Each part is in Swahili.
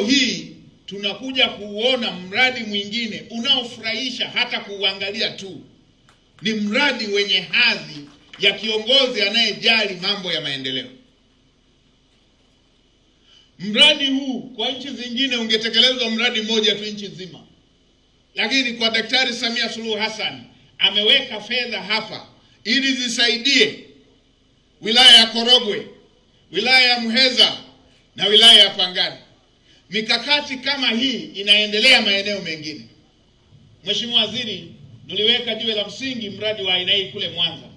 leo hii tunakuja kuona mradi mwingine unaofurahisha hata kuuangalia tu. Ni mradi wenye hadhi ya kiongozi anayejali mambo ya maendeleo. Mradi huu kwa nchi zingine ungetekelezwa mradi mmoja tu nchi nzima. Lakini kwa Daktari Samia Suluhu Hassan ameweka fedha hapa ili zisaidie wilaya ya Korogwe, wilaya ya Muheza na wilaya ya Pangani. Mikakati kama hii inaendelea maeneo mengine. Mheshimiwa Waziri, niliweka jiwe la msingi mradi wa aina hii kule Mwanza.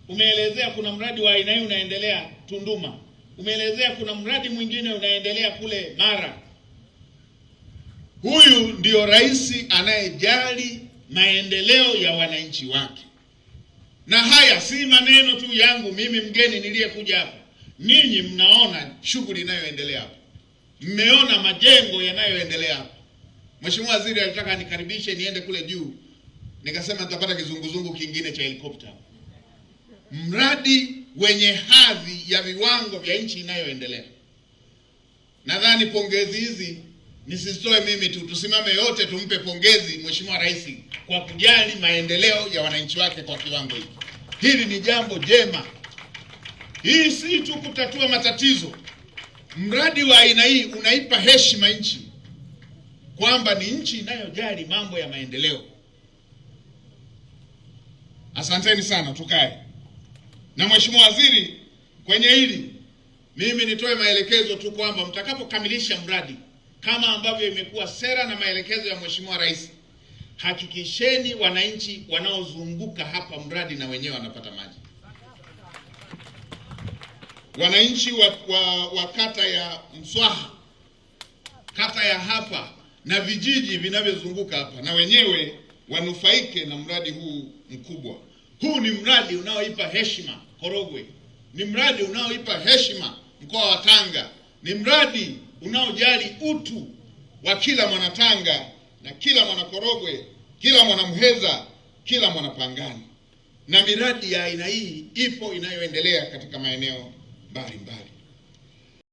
Umeelezea kuna mradi wa aina hii unaendelea Tunduma. Umeelezea kuna mradi mwingine unaendelea kule Mara. Huyu ndio rais anayejali maendeleo ya wananchi wake. Na haya si maneno tu yangu mimi mgeni niliyekuja hapa. Ninyi mnaona shughuli inayoendelea hapa. Mmeona majengo yanayoendelea hapa. Mheshimiwa Waziri alitaka nikaribishe niende kule juu. Nikasema nitapata kizunguzungu kingine cha helikopta. Mradi wenye hadhi ya viwango vya nchi inayoendelea. Nadhani pongezi hizi nisizitoe mimi tu, tusimame yote tumpe pongezi Mheshimiwa Rais kwa kujali maendeleo ya wananchi wake kwa kiwango hiki. Hili ni jambo jema. Hii si tu kutatua matatizo. Mradi wa aina hii unaipa heshima nchi kwamba ni nchi inayojali mambo ya maendeleo. Asanteni sana, tukae. Na Mheshimiwa Waziri, kwenye hili mimi nitoe maelekezo tu kwamba mtakapokamilisha mradi kama ambavyo imekuwa sera na maelekezo ya Mheshimiwa Rais, hakikisheni wananchi wanaozunguka hapa mradi na wenyewe wanapata maji. Wananchi wa kata ya Mswaha, kata ya hapa na vijiji vinavyozunguka hapa na wenyewe wanufaike na mradi huu mkubwa. Huu ni mradi unaoipa heshima Korogwe. Ni mradi unaoipa heshima mkoa wa Tanga. Ni mradi unaojali utu wa kila mwanatanga na kila mwana Korogwe, kila mwana Muheza, kila mwana Pangani. Na miradi ya aina hii ipo inayoendelea katika maeneo mbalimbali.